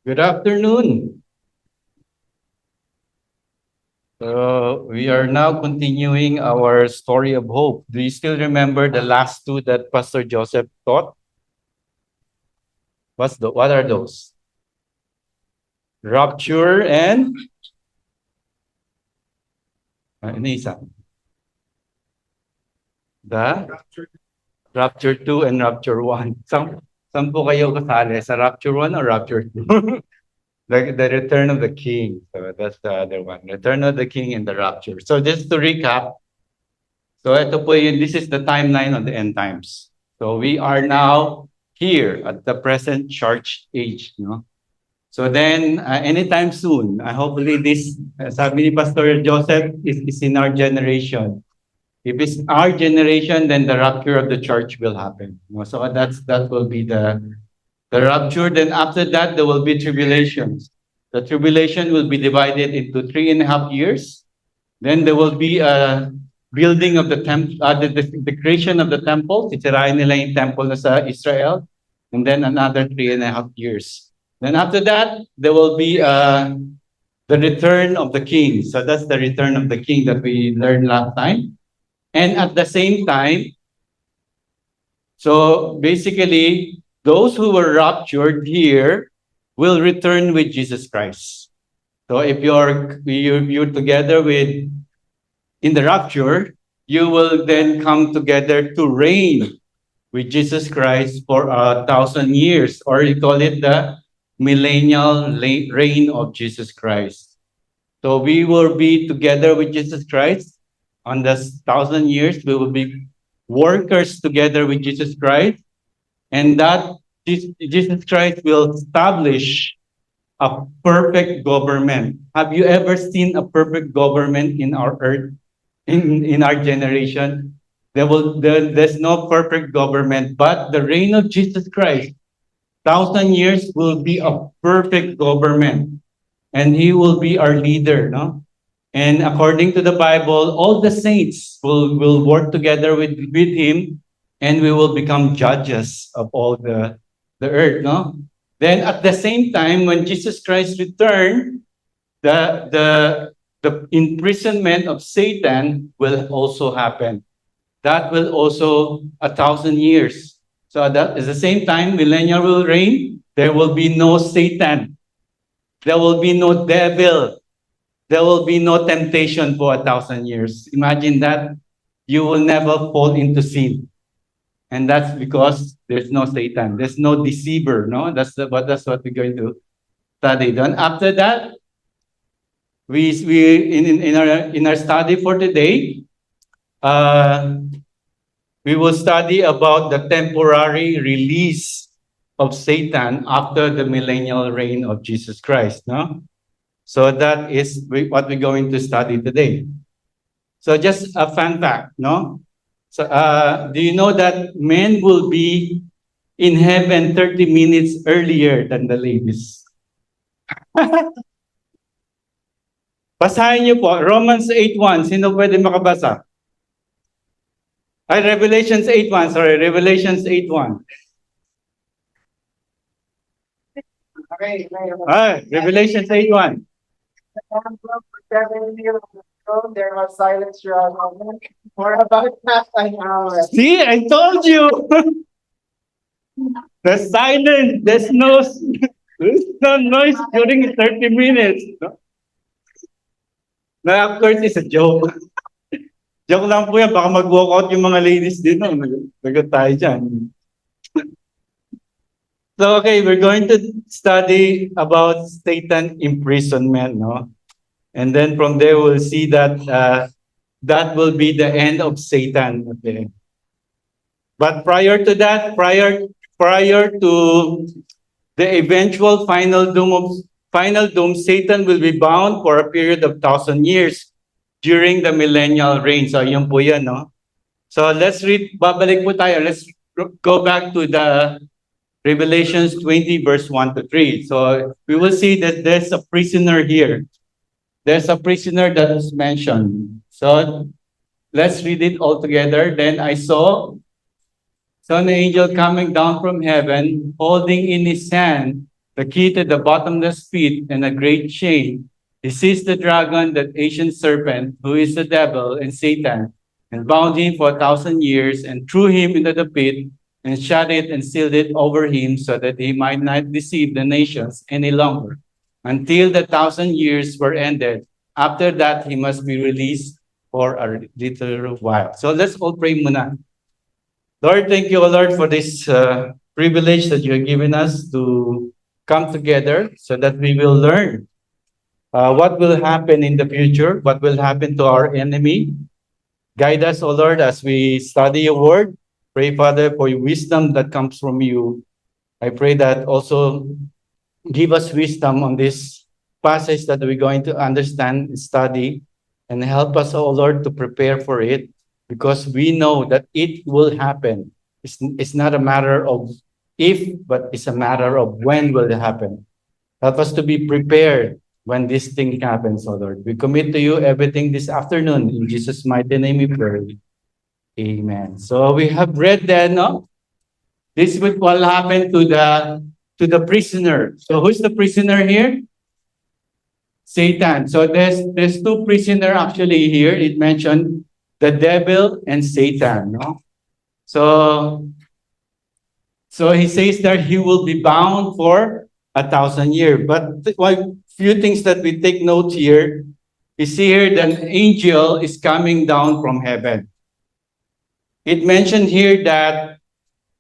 Good afternoon. We are now continuing our story of hope. Do you still remember the last two that Pastor Joseph taught? What are those? Rapture and ano isa? The Rapture 2 and Rapture 1. Saan po kayo kasali? Sa Rapture 1 or Rapture 2? The Return of the King. So that's the other one. Return of the King and the Rapture. So just to recap, so ito po this is the timeline of the end times. So we are now here at the present church age, no? So then, anytime soon, hopefully this, sabi ni Pastor Joseph, is in our generation. If it's our generation, then the rapture of the church will happen. No? So that will be the rapture. Then after that, there will be tribulations. The tribulation will be divided into 3.5 years. Then there will be a building of the temple, the creation of the temple. Sisirain nila yung temple na sa Israel. And then another 3.5 years. Then after that, there will be the return of the king. So that's the return of the king that we learned last time. And at the same time, so basically, those who were raptured here will return with Jesus Christ. So if you're together with in the rapture, you will then come together to reign with Jesus Christ for 1,000 years, or you call it the millennial reign of Jesus Christ. So we will be together with Jesus Christ on the 1,000 years. We will be workers together with Jesus Christ, and that Jesus Christ will establish a perfect government. Have you ever seen a perfect government in our earth, in our generation? There's no perfect government, but the reign of Jesus Christ, 1,000 years will be a perfect government, and He will be our leader, no? And according to the Bible, all the saints will work together with Him, and we will become judges of all the earth, no? Then at the same time, when Jesus Christ returned, the imprisonment of Satan will also happen. That will also 1,000 years. So that is the same time millennial will reign. There will be no Satan. There will be no devil. There will be no temptation for 1,000 years. Imagine that. You will never fall into sin. And that's because there's no Satan. There's no deceiver. No, that's what we're going to study. Then after that, we in our study for today, we will study about the temporary release of Satan after the millennial reign of Jesus Christ. No, so that is what we're going to study today. So just a fun fact, no. So do you know that men will be in heaven 30 minutes earlier than the ladies? Basahin niyo po, Romans 8:1. Sino pwede makabasa? Ay, Revelations 8:1. Sorry, Revelations 8:1. Okay, Revelations 8:1. there was silence throughout heaven for about half an hour. See, I told you. The silence, there's no noise during 30 minutes. No? Na, of course, it's a joke. Joke lang po yan. Baka mag-walk out yung mga ladies din. No? Nagot tayo dyan. So, okay, we're going to study about Satan imprisonment, no? And then from there, we'll see that that will be the end of Satan. Okay. But prior to that, prior to the eventual final doom, Satan will be bound for a period of 1,000 years during the millennial reign. So, yun po yan, no? So, let's read, babalik po tayo. Let's go back to the Revelations 20, verse 1 to 3. So, we will see that there's a prisoner here. There's a prisoner that is mentioned. So, let's read it all together. Then I saw an angel coming down from heaven, holding in his hand the key to the bottomless pit, and a great chain. He seized the dragon, that ancient serpent, who is the devil and Satan, and bound him for 1,000 years, and threw him into the pit, and shut it and sealed it over him, so that he might not deceive the nations any longer, until the 1,000 years were ended. After that, he must be released for a little while. So let's all pray muna. Lord, thank you, O Lord, for this privilege that you have given us to come together so that we will learn what will happen in the future, what will happen to our enemy. Guide us, O Lord, as we study your word. Pray, Father, for your wisdom that comes from you. I pray that also give us wisdom on this passage that we're going to understand, study, and help us, O Lord, to prepare for it, because we know that it will happen. It's not a matter of if, but it's a matter of when will it happen. Help us to be prepared when this thing happens, O Lord. We commit to you everything this afternoon. In Jesus' mighty name we pray. Amen. So we have read that, no? This is what will happen to the prisoner. So who's the prisoner here? Satan. So there's two prisoner actually here. It mentioned the devil and Satan, no? So he says that he will be bound for 1,000 years. But one few things that we take note here is here that an angel is coming down from heaven. It mentioned here that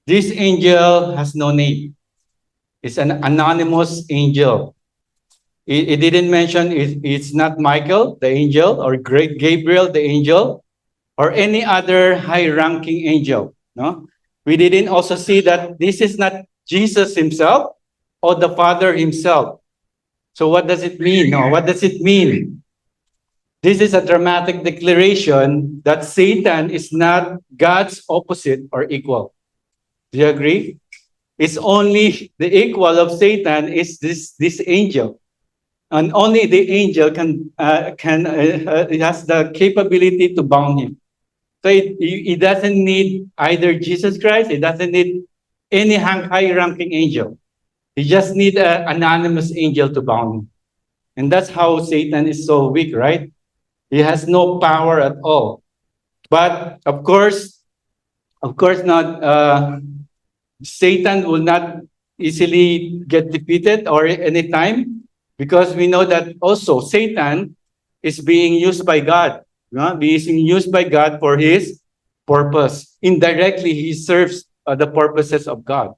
this angel has no name. It's an anonymous angel. It didn't mention it's not Michael, the angel, or Gabriel, the angel, or any other high-ranking angel. No, we didn't also see that this is not Jesus himself or the Father himself. So what does it mean? No, what does it mean? This is a dramatic declaration that Satan is not God's opposite or equal. Do you agree? It's only the equal of Satan is this angel, and only the angel can has the capability to bound him. So it doesn't need either Jesus Christ. It doesn't need any high-ranking angel. He just need an anonymous angel to bound him, and that's how Satan is so weak, right? He has no power at all. But of course not. Satan will not easily get defeated or any time, because we know that also Satan is being used by God. Being used by God for his purpose. Indirectly, he serves the purposes of God.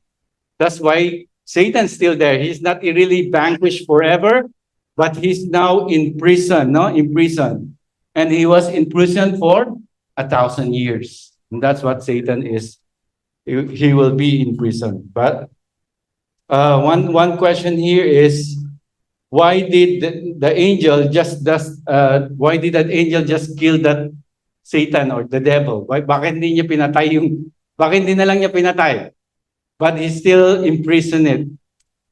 That's why Satan's still there. He's not really vanquished forever, but he's now in prison, no? In prison. And he was in prison for 1,000 years. And that's what Satan is. He will be in prison. But one question here is, why did the angel why did that angel just kill that Satan or the devil? Bakit hindi niya pinatay bakit hindi na lang niya pinatay? But he still imprisoned it.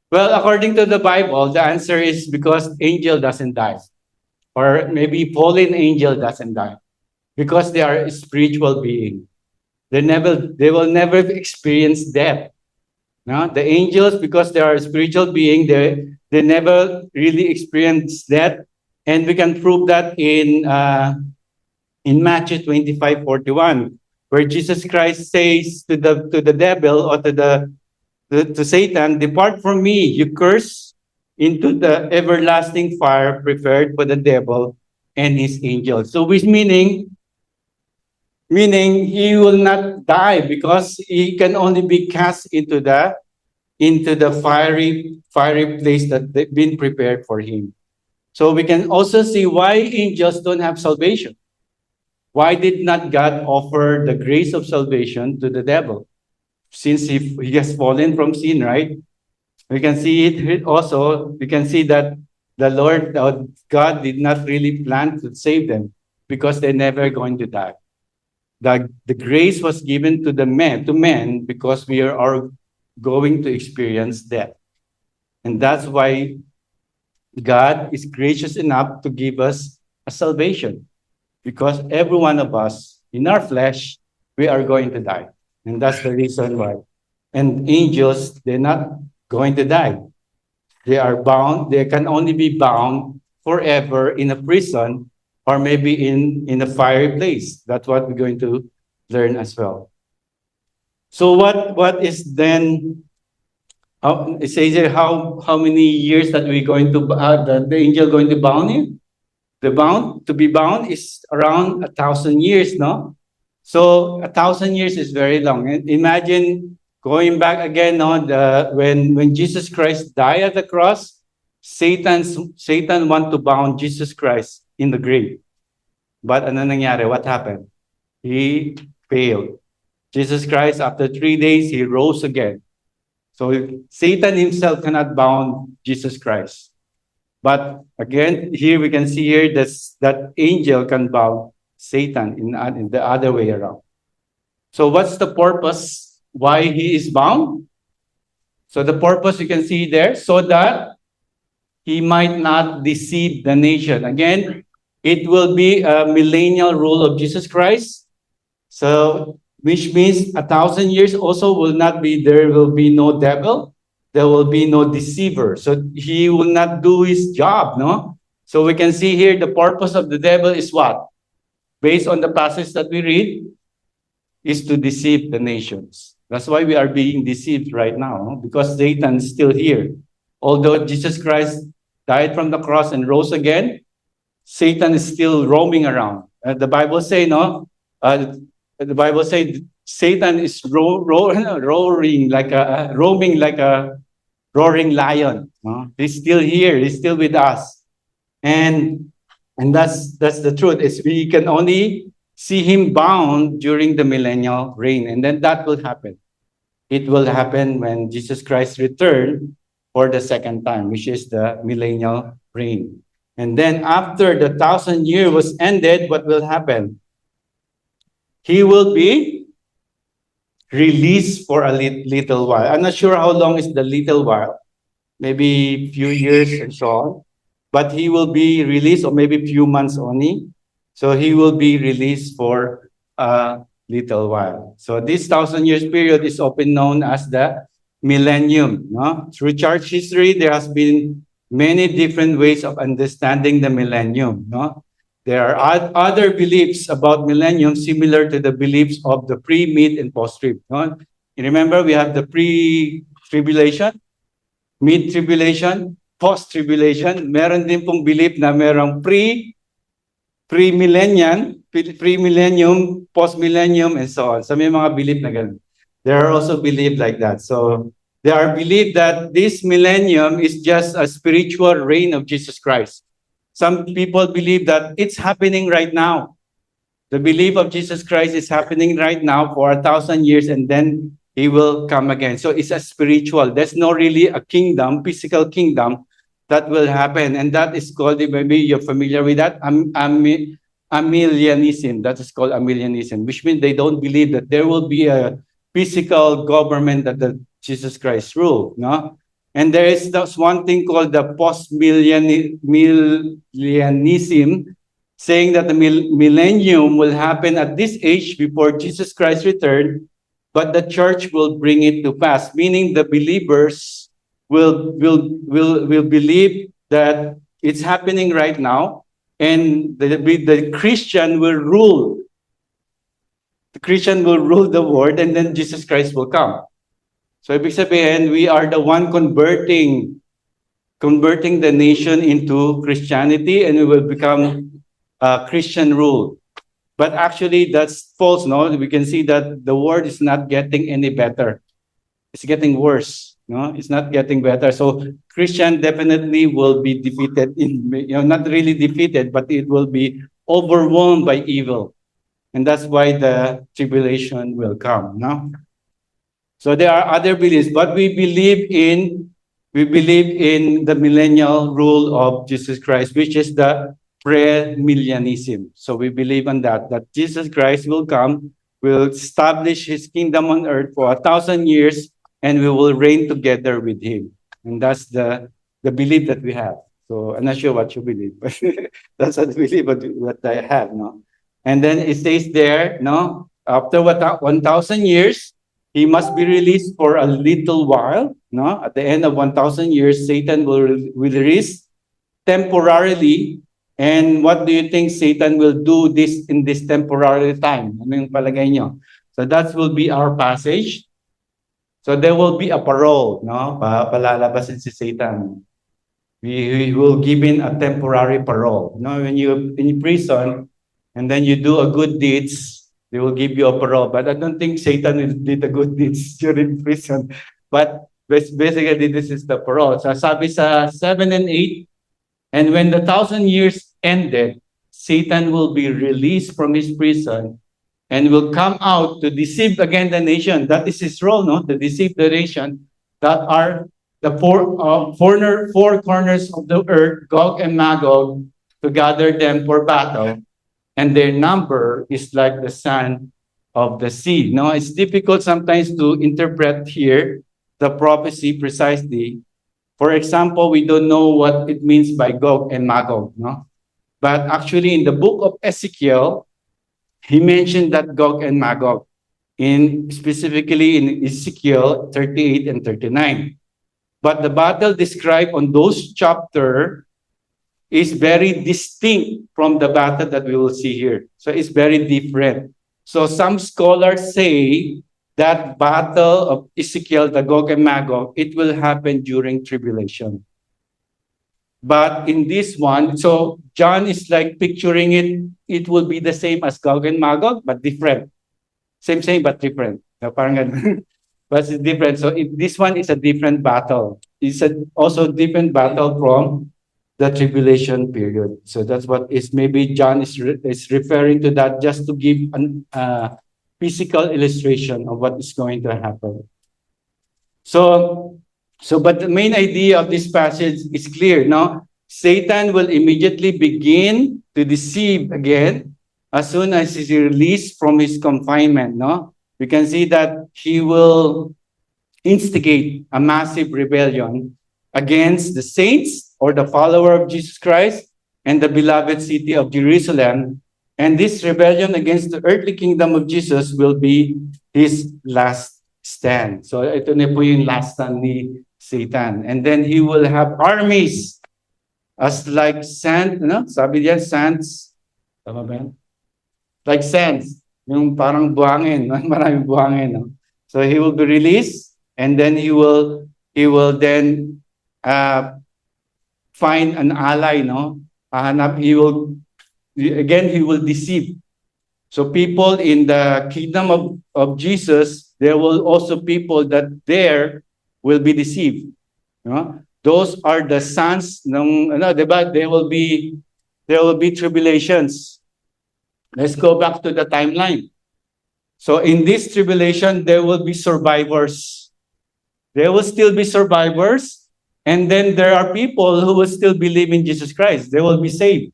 Well, according to the Bible, the answer is because angel doesn't die. Or maybe fallen angel doesn't die. Because they are a spiritual being. They will never experience death. No? The angels, because they are a spiritual being, they never really experience death. And we can prove that in Matthew 25:41, where Jesus Christ says to the devil, or to Satan, "Depart from me, you curse, into the everlasting fire prepared for the devil and his angels." So which meaning he will not die, because he can only be cast into the fiery place that they've been prepared for him. So we can also see why angels don't have salvation. Why did not God offer the grace of salvation to the devil? Since he has fallen from sin, right? We can see it also. We can see that the Lord God did not really plan to save them, because they're never going to die. The grace was given to men, because we are going to experience death. And that's why God is gracious enough to give us a salvation. Because every one of us, in our flesh, we are going to die. And that's the reason why. And angels, they're not going to die. They are bound. They can only be bound forever in a prison or maybe in a fiery place. That's what we're going to learn as well. So what is then? It says here how many years that we're going to the angel going to bound him? The bound to be bound is around 1,000 years, no? So 1,000 years is very long. And imagine going back again, no, when Jesus Christ died at the cross, Satan want to bound Jesus Christ in the grave. But ano nangyari? What happened? He failed. Jesus Christ, after 3 days, he rose again. So Satan himself cannot bound Jesus Christ. But again, here we can see here that angel can bound Satan in the other way around. So what's the purpose why he is bound? So the purpose you can see there, so that he might not deceive the nation. Again, it will be a millennial rule of Jesus Christ. So which means 1,000 years also will not be, there will be no devil, there will be no deceiver. So he will not do his job, no? So we can see here the purpose of the devil is what? Based on the passage that we read, is to deceive the nations. That's why we are being deceived right now, no? Because Satan is still here. Although Jesus Christ died from the cross and rose again, Satan is still roaming around. The Bible say, no? The Bible says Satan is roaring like roaming like a roaring lion. No? He's still here. He's still with us, and that's the truth. Is we can only see him bound during the millennial reign, and then that will happen. It will happen when Jesus Christ return for the second time, which is the millennial reign. And then after the 1,000 year was ended, what will happen? He will be released for a little while. I'm not sure how long is the little while, maybe few years and so on. But he will be released, or maybe few months only. So he will be released for a little while. So this 1,000 years period is often known as the millennium. No? Through church history, there has been many different ways of understanding the millennium. No? There are other beliefs about millennium similar to the beliefs of the pre, mid, and post-trib. No? You remember we have the pre-tribulation, mid-tribulation, post-tribulation. Meron din pong belief na merong pre-millennium, post-millennium, and so on. So may mga belief na ganun. There are also belief like that. So there are belief that this millennium is just a spiritual reign of Jesus Christ. Some people believe that it's happening right now. The belief of Jesus Christ is happening right now for 1,000 years, and then he will come again. So it's a spiritual. There's no really a kingdom, physical kingdom that will happen. And that is called, maybe you're familiar with that, Arminianism. That is called Arminianism, which means they don't believe that there will be a physical government that the Jesus Christ rule. No? And there is this one thing called the post-millennialism, saying that the millennium will happen at this age before Jesus Christ returned, but the church will bring it to pass. Meaning the believers will believe that it's happening right now, and the Christian will rule. The Christian will rule the world, and then Jesus Christ will come. So ibig sabihin, we are the one converting the nation into Christianity, and we will become Christian rule. But actually, that's false. No, we can see that the world is not getting any better. It's getting worse. No, it's not getting better. So Christian definitely will be defeated. Not really defeated, but it will be overwhelmed by evil, and that's why the tribulation will come. No. So there are other beliefs, but we believe in the millennial rule of Jesus Christ, which is the pre-millennialism. So we believe in that Jesus Christ will come, will establish his kingdom on earth for 1,000 years, and we will reign together with him. And that's the belief that we have. So I'm not sure what you believe, but that's what I believe, what I have, no? And then it says there, no, after 1,000 years, he must be released for a little while. No, at the end of 1,000 years, Satan will release temporarily. And what do you think Satan will do this in this temporary time? Ano yung palagay nyo? So that will be our passage. So there will be a parole, no? Palalabasin si Satan. We will give in a temporary parole. No, when you in prison and then you do a good deeds, they will give you a parole. But I don't think Satan did the good deeds during prison. But basically, this is the parole. So sabi sa 7 and 8, and when the 1,000 years ended, Satan will be released from his prison and will come out to deceive again the nation. That is his role, no? To deceive the nation that are the four corners of the earth, Gog and Magog, to gather them for battle. And their number is like the sand of the sea. No, it's difficult sometimes to interpret here the prophecy precisely. For example, we don't know what it means by Gog and Magog, no? But actually, in the book of Ezekiel, he mentioned that Gog and Magog, specifically in Ezekiel 38 and 39. But the battle described on those chapters is very distinct from the battle that we will see here. So it's very different. So some scholars say that battle of Ezekiel, the Gog and Magog, it will happen during tribulation. But in this one, so John is like picturing it will be the same as Gog and Magog, but different. Same, but different. Parang ganun. But it's different. So this one is a different battle. It's also different battle from the tribulation period. So that's what is maybe John is referring to that just to give a physical illustration of what is going to happen. So but the main idea of this passage is clear. No, Satan will immediately begin to deceive again as soon as he's released from his confinement. No, we can see that he will instigate a massive rebellion against the saints or the follower of Jesus Christ and the beloved city of Jerusalem. And this rebellion against the earthly kingdom of Jesus will be his last stand. So ito na po yung last stand ni Satan. And then he will have armies as like sand, no? Sabi diyan, sands. Tama ba yan? Like sands. Yung parang buhangin, maraming buhangin. No? So he will be released, and then he will then find an ally, no? He will deceive. So people in the kingdom of Jesus, there will also people that there will be deceived. No? Those are the sons ng diba? There will be tribulations. Let's go back to the timeline. So in this tribulation, there will be survivors. There will still be survivors. And then there are people who will still believe in Jesus Christ. They will be saved.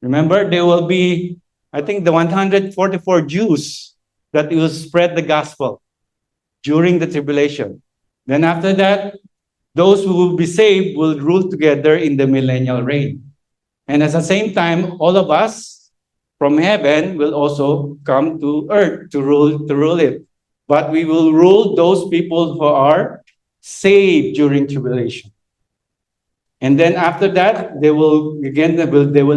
Remember, there will be, I think, the 144 Jews that will spread the gospel during the tribulation. Then after that, those who will be saved will rule together in the millennial reign. And at the same time, all of us from heaven will also come to earth to rule it. But we will rule those people who are saved during tribulation. And then after that, they will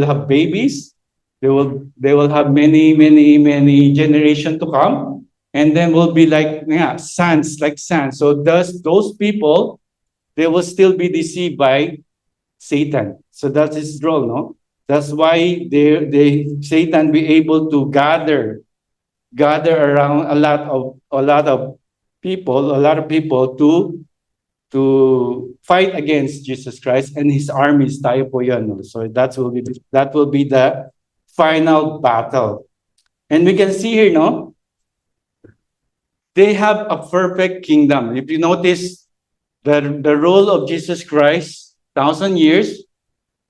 have babies. They will have many generations to come, and then will be like sons. So those people, they will still be deceived by Satan. So that's his role, no? That's why Satan be able to gather around a lot of people to fight against Jesus Christ and his armies. Tayo po yun, no? So that will be the final battle. And we can see here, no? They have a perfect kingdom. If you notice the rule of Jesus Christ, 1,000 years,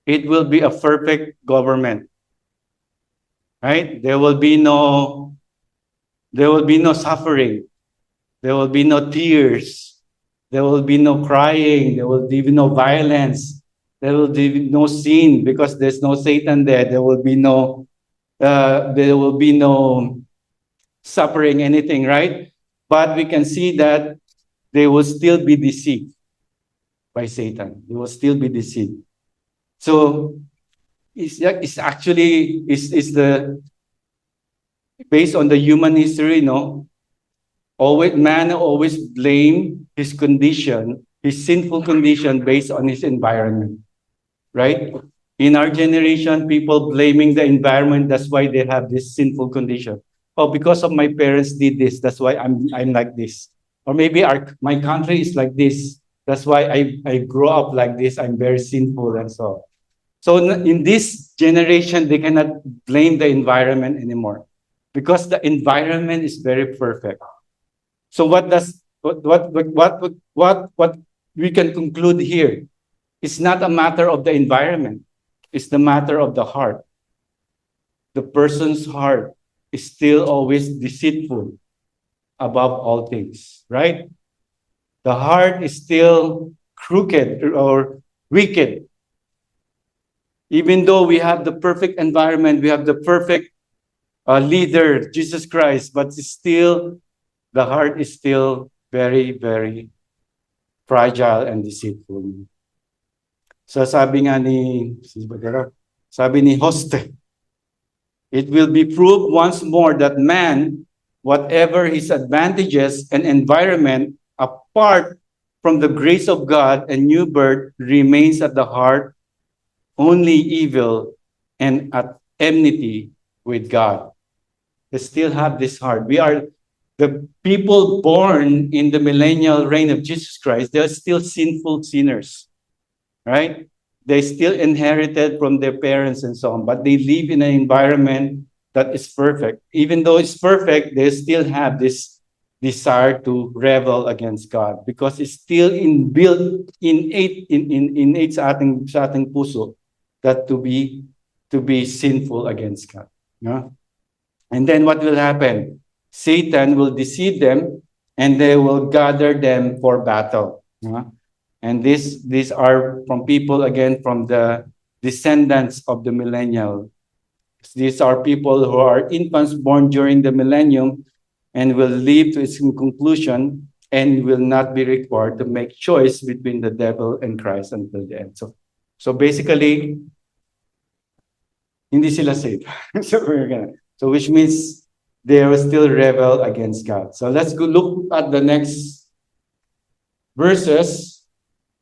it will be a perfect government. Right? There will be no suffering. There will be no tears. There will be no crying. There will be no violence. There will be no sin because there's no Satan there. There will be no suffering, anything, right? but we can see that they will still be deceived by Satan. They will still be deceived. So it's actually is the based on the human history, no? Always man always blame his condition, his sinful condition based on his environment, right? In our generation, people blaming the environment. That's why they have this sinful condition. Oh, because of my parents did this, that's why I'm like this. Or maybe my country is like this. That's why I grew up like this. I'm very sinful and so on. So in this generation, they cannot blame the environment anymore because the environment is very perfect. So what we can conclude here? It's not a matter of the environment. It's the matter of the heart. The person's heart is still always deceitful above all things, right? The heart is still crooked or wicked. Even though we have the perfect environment, we have the perfect leader, Jesus Christ, but still, the heart is still very, very fragile and deceitful. So sabi ni Hoste, it will be proved once more that man, whatever his advantages and environment, apart from the grace of God and new birth, remains at the heart only evil and at enmity with God. They still have this heart. We are the people born in the millennial reign of Jesus Christ. They are still sinful sinners, right? They still inherited from their parents and so on, but they live in an environment that is perfect. Even though it's perfect, they still have this desire to rebel against God because it's still inbuilt innate sa ating puso that to be sinful against God. No? And then what will happen? Satan will deceive them and they will gather them for battle. No? And these are from people, again, from the descendants of the millennial. These are people who are infants born during the millennium and will live to its conclusion and will not be required to make choice between the devil and Christ until the end. So basically, hindi sila safe. So which means they will still rebel against God. So let's go look at the next verses,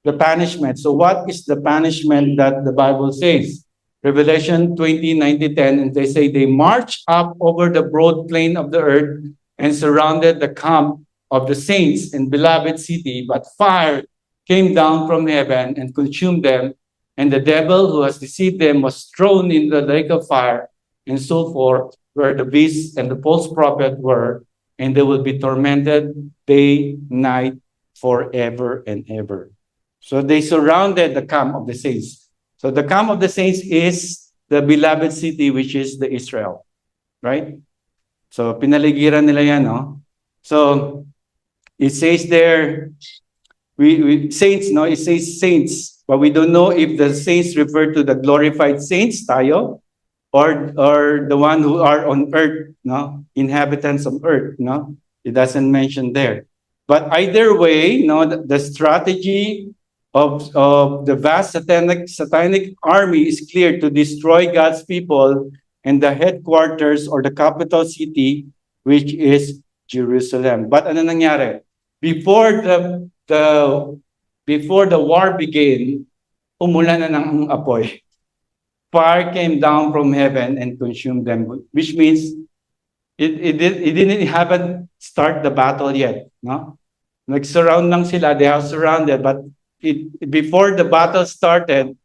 the punishment. So what is the punishment that the Bible says? Revelation 20:9-10, and they say they marched up over the broad plain of the earth and surrounded the camp of the saints and beloved city, but fire came down from heaven and consumed them, and the devil who has deceived them was thrown in the lake of fire, and so forth, where the beast and the false prophet were, and they will be tormented day, night, forever and ever. So they surrounded the camp of the saints. So the camp of the saints is the beloved city, which is the Israel, right? So pinaligiran nila yan, no? So it says there, we saints, no? It says saints, but we don't know if the saints refer to the glorified saints, tayo, or the one who are on earth, no? Inhabitants of earth, no? It doesn't mention there. But either way, no, the strategy of the vast satanic army is clear: to destroy God's people and the headquarters or the capital city, which is Jerusalem. But ano nangyari? Before the war began, umulan na ng apoy. Fire came down from heaven and consumed them, which means it didn't haven't start the battle yet, no? Nag-surround lang sila, they are surrounded, but before the battle started,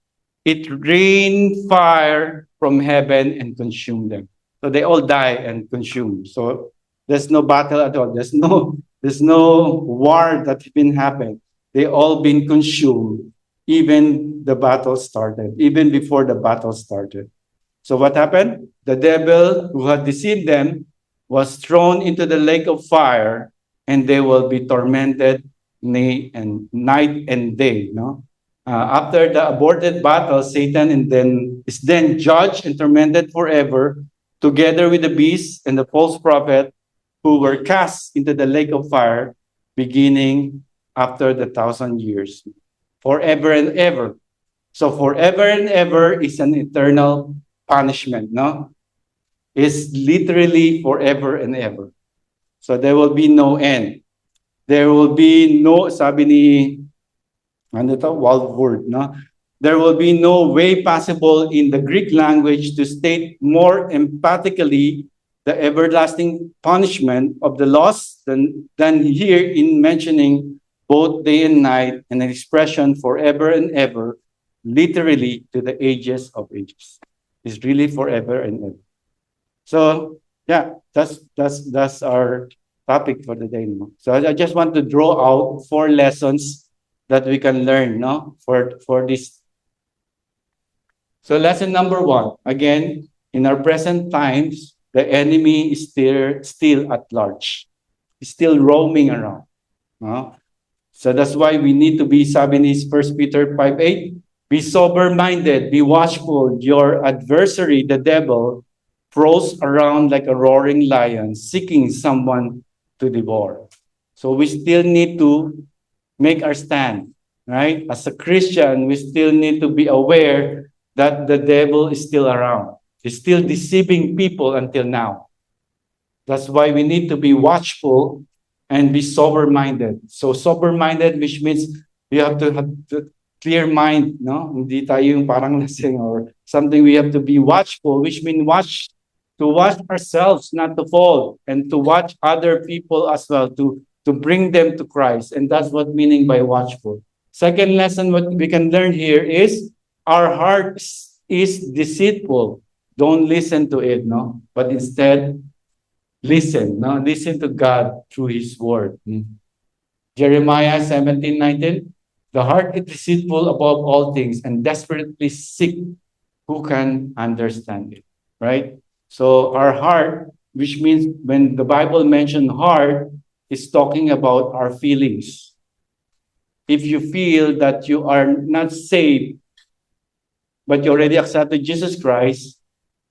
it rained fire from heaven and consumed them. So they all die and consumed. So there's no battle at all. There's no war that's been happened. They all been consumed, even the battle started, even before the battle started. So what happened? The devil who had deceived them was thrown into the lake of fire, and they will be tormented night and day. No, after the aborted battle, Satan is then judged and tormented forever, together with the beast and the false prophet, who were cast into the lake of fire beginning after the 1,000 years, forever and ever. So forever and ever is an eternal punishment, no? It's literally forever and ever. So there will be no end. There will be no, sabi ni, ano to, wild word, no? There will be no way possible in the Greek language to state more emphatically the everlasting punishment of the lost than here in mentioning both day and night, and an expression forever and ever, literally to the ages of ages. It's really forever and ever. So yeah, that's our topic for the day. No? So I just want to draw out 4 lessons that we can learn, no, for this. So lesson number 1, again, in our present times, the enemy is still at large. He's still roaming around. No? So that's why we need to be, sabi ni 1 Peter 5:8, be sober-minded, be watchful. Your adversary, the devil, prowls around like a roaring lion, seeking someone to devour. So we still need to make our stand, right? As a Christian, we still need to be aware that the devil is still around. He's still deceiving people until now. That's why we need to be watchful and be sober-minded. So sober-minded, which means we have to have the clear mind, no? Hindi tayo yung parang lasing or something. We have to be watchful, which means to watch ourselves not to fall, and to watch other people as well, to bring them to Christ. And that's what meaning by watchful. Second lesson, what we can learn here is our heart is deceitful. Don't listen to it, no? But instead, listen, no? Listen to God through His Word. Jeremiah 17:19, the heart is deceitful above all things and desperately sick. Who can understand it, right? So our heart, which means when the Bible mentions heart, is talking about our feelings. If you feel that you are not saved, but you already accepted Jesus Christ,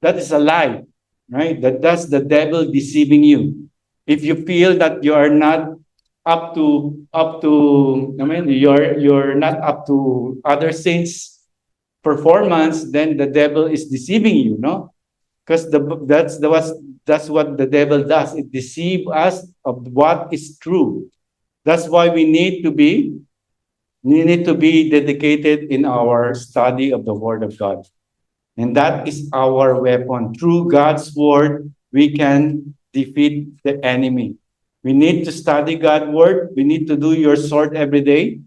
that is a lie, right? That's the devil deceiving you. If you feel that you are not up to, I mean, you're not up to other saints' performance, then the devil is deceiving you, no? Because that's what the devil does. It deceives us of what is true. That's why we need to be dedicated in our study of the Word of God. And that is our weapon. Through God's Word, we can defeat the enemy. We need to study God's Word. We need to do your sword every day.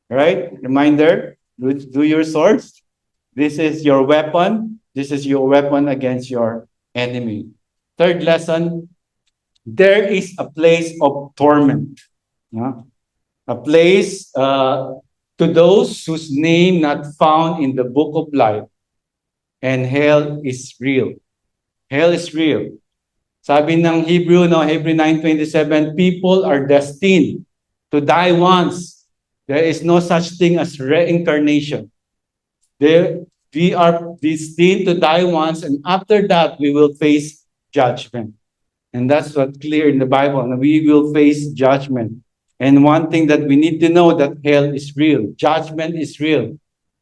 Right? Reminder, do your swords. This is your weapon. This is your weapon against your enemy. Third lesson, there is a place of torment. A place to those whose name not found in the book of life. And hell is real. Hell is real. Sabi ng Hebrew 9:27, people are destined to die once. There is no such thing as reincarnation. We are destined to die once, and after that, we will face judgment. And that's what's clear in the Bible. And we will face judgment. And one thing that we need to know, that hell is real. Judgment is real.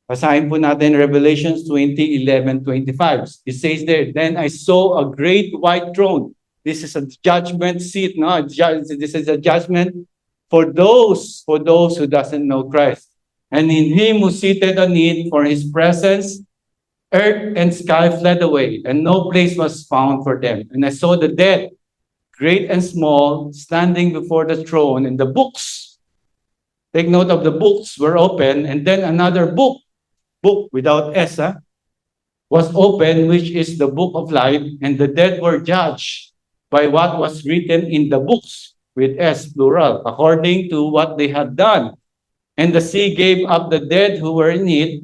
Basahin po natin Revelations 20:11-25. It says there, then I saw a great white throne. This is a judgment seat. No? This is a judgment for those who doesn't know Christ. And in him who seated on it, for his presence, earth and sky fled away, and no place was found for them. And I saw the dead, great and small, standing before the throne, and the books, take note of the books, were open, and then another book without S, was open, which is the book of life, and the dead were judged by what was written in the books, with S, plural, according to what they had done. And the sea gave up the dead who were in it.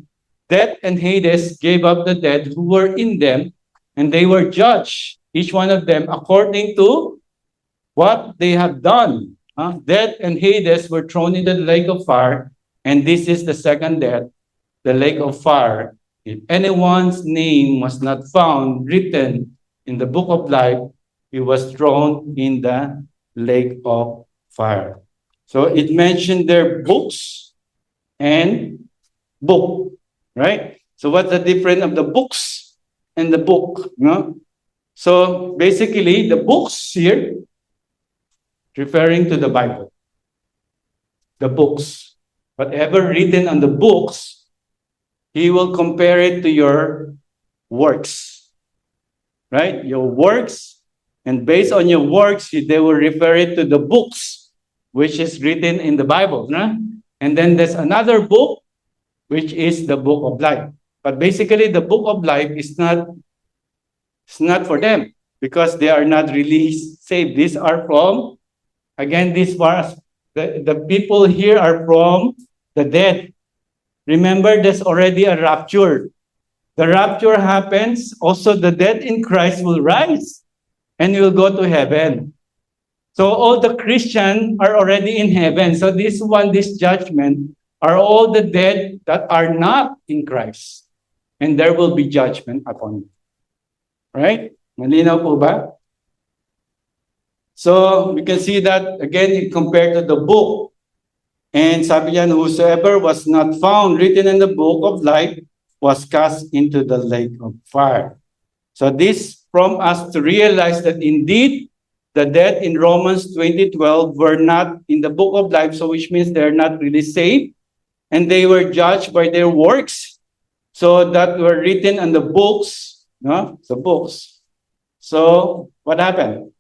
Death and Hades gave up the dead who were in them, and they were judged, each one of them, according to what they have done. Death and Hades were thrown into the lake of fire, and this is the second death, the lake of fire. If anyone's name was not found written in the book of life, he was thrown in the lake of fire. So it mentioned their books and book, right? So what's the difference of the books and the book? No? So basically, the books here referring to the Bible, the books. Whatever written on the books, he will compare it to your works, right? Your works, and based on your works, they will refer it to the books, which is written in the Bible, no? And then there's another book, which is the book of life. But basically, the book of life is not, it's not for them because they are not really saved. These are from, again, these was the people here are from the dead. Remember, there's already a rapture. The rapture happens, also the dead in Christ will rise and will go to heaven. So all the Christians are already in heaven. So this judgment are all the dead that are not in Christ. And there will be judgment upon them. Right? Malinaw po ba? So we can see that again compared to the book. And sabi niyan, whosoever was not found written in the book of life was cast into the lake of fire. So this from us to realize that indeed the dead in Romans 20:12 were not in the book of life, so which means they're not really saved, and they were judged by their works, so that were written in the books, no, the books. So what happened?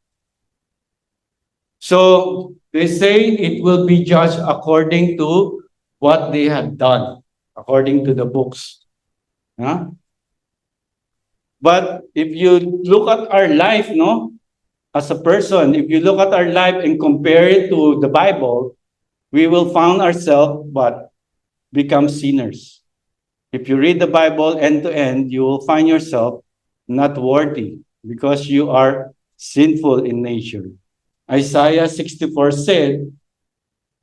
So they say it will be judged according to what they have done, according to the books. Huh? But if you look at our life, no, as a person, if you look at our life and compare it to the Bible, we will find ourselves but become sinners. If you read the Bible end to end, you will find yourself not worthy because you are sinful in nature. Isaiah 64 said,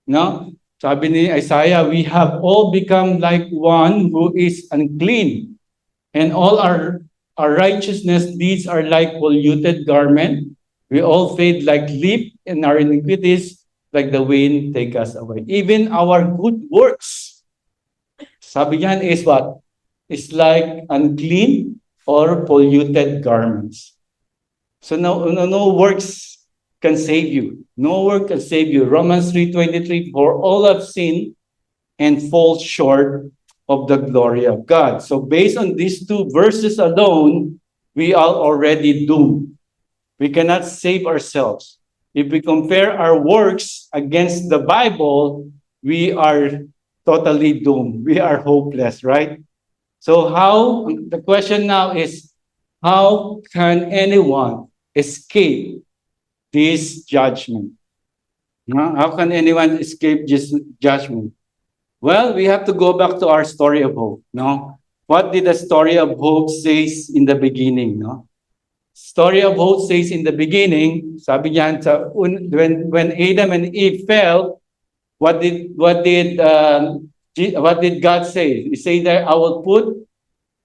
no, sabi ni Isaiah, we have all become like one who is unclean, and all our righteousness deeds are like polluted garment. We all fade like leaf, and our iniquities like the wind take us away. Even our good works, sabi niyan is what? Is like unclean or polluted garments. So no works can save you. No work can save you. Romans 3:23, for all have sinned and fall short of the glory of God. So based on these two verses alone, we are already doomed. We cannot save ourselves. If we compare our works against the Bible, we are totally doomed. We are hopeless, right? So the question now is, how can anyone escape this judgment? How can anyone escape this judgment? Well, we have to go back to our story of hope. No, what did the story of hope says in the beginning? No, story of hope says in the beginning. Sabi niyan, when Adam and Eve fell, what did God say? He said that I will put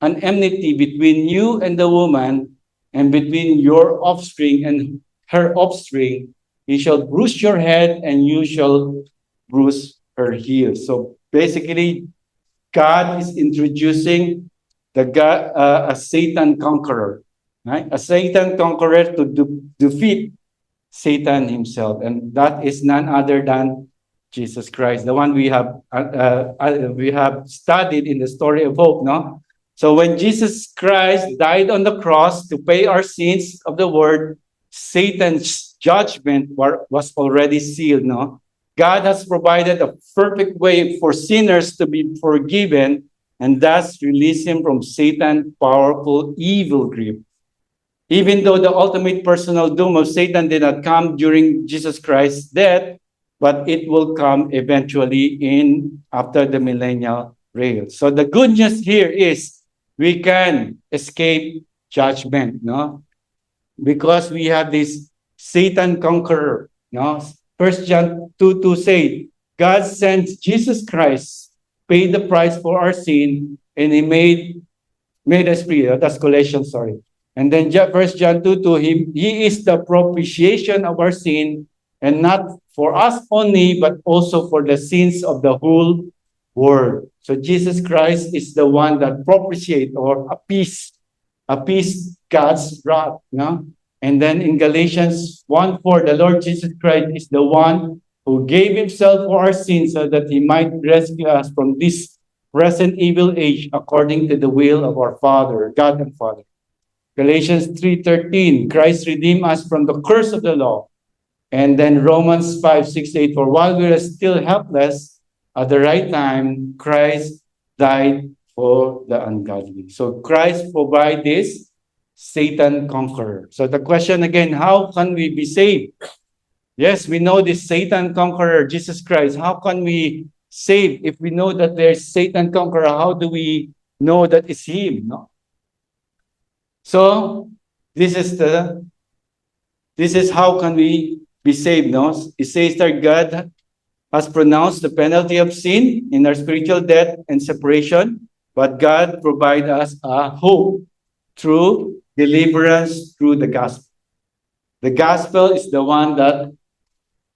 an enmity between you and the woman, and between your offspring and her offspring. He shall bruise your head, and you shall bruise her heel. So basically, God is introducing a Satan conqueror, right? A Satan conqueror to defeat Satan himself, and that is none other than Jesus Christ, the one we have studied in the story of hope, no? So when Jesus Christ died on the cross to pay our sins of the world, Satan's judgment was already sealed, no? God has provided a perfect way for sinners to be forgiven and thus release him from Satan's powerful evil grip. Even though the ultimate personal doom of Satan did not come during Jesus Christ's death, but it will come eventually after the millennial reign. So the good news here is we can escape judgment, no? Because we have this Satan conqueror, no? 1 John 2:2 say, God sent Jesus Christ, paid the price for our sin, and he made us free. That's Galatians, sorry. And then 1 John 2, to him, he is the propitiation of our sin, and not for us only, but also for the sins of the whole world. So Jesus Christ is the one that propitiate or appease God's wrath. No? And then in Galatians 1:4, the Lord Jesus Christ is the one who gave himself for our sins so that he might rescue us from this present evil age according to the will of our Father, God and Father. Galatians 3:13, Christ redeemed us from the curse of the law. And then Romans 5:6-8, for while we are still helpless, at the right time, Christ died for the ungodly. So Christ provides this Satan conqueror. So the question again, how can we be saved? Yes, we know this Satan conqueror, Jesus Christ. How can we save if we know that there's Satan conqueror? How do we know that it's him? No? So this is how can we be saved. No, it says that God has pronounced the penalty of sin in our spiritual death and separation, but God provides us a hope through deliverance through the gospel. The gospel is the one that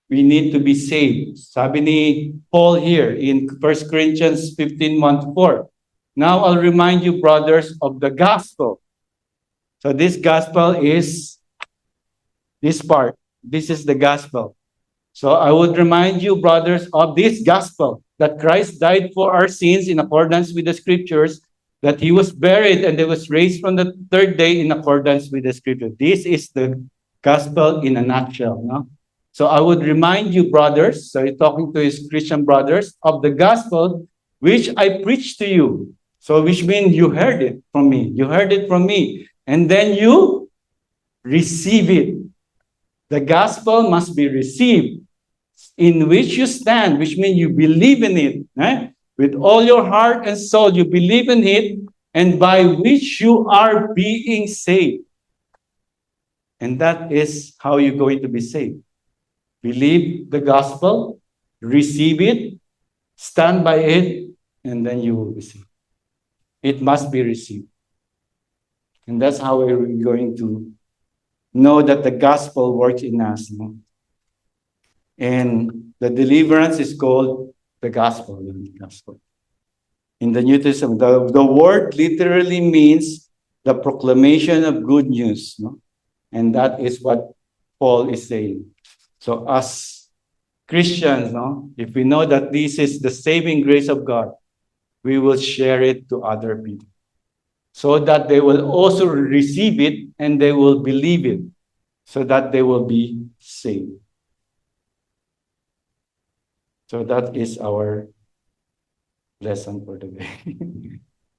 we need to be saved. Sabi ni Paul here in 1 Corinthians 15:1-4. Now I'll remind you, brothers, of the gospel. So this gospel is this part. This is the gospel. So I would remind you, brothers, of this gospel, that Christ died for our sins in accordance with the scriptures, that he was buried and he was raised from the third day in accordance with the scripture. This is the gospel in a nutshell. No? So I would remind you, brothers, so he's talking to his Christian brothers, of the gospel which I preached to you. So which means you heard it from me. You heard it from me. And then you receive it. The gospel must be received, in which you stand, which means you believe in it. Eh? With all your heart and soul, you believe in it, and by which you are being saved. And that is how you're going to be saved. Believe the gospel, receive it, stand by it, and then you will be saved. It must be received. And that's how we're going to know that the gospel works in us. No? And the deliverance is called the gospel. In the New Testament, the word literally means the proclamation of good news. No? And that is what Paul is saying. So as Christians, no, if we know that this is the saving grace of God, we will share it to other people, so that they will also receive it and they will believe it, so that they will be saved. So that is our lesson for today.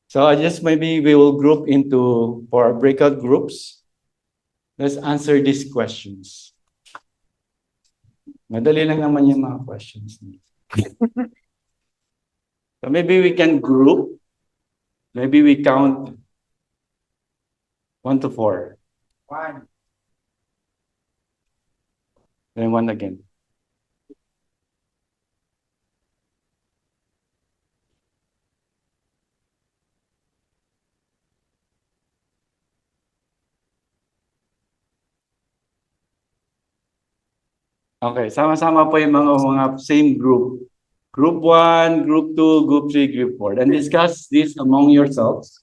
So I just maybe we will group into for our breakout groups. Let's answer these questions. Madali lang naman yung mga questions. So maybe we can group. Maybe we count 1 to 4. 1. Then 1 again. Okay, sama-sama po yung mga same group. Group 1, Group 2, Group 3, Group 4. And discuss this among yourselves.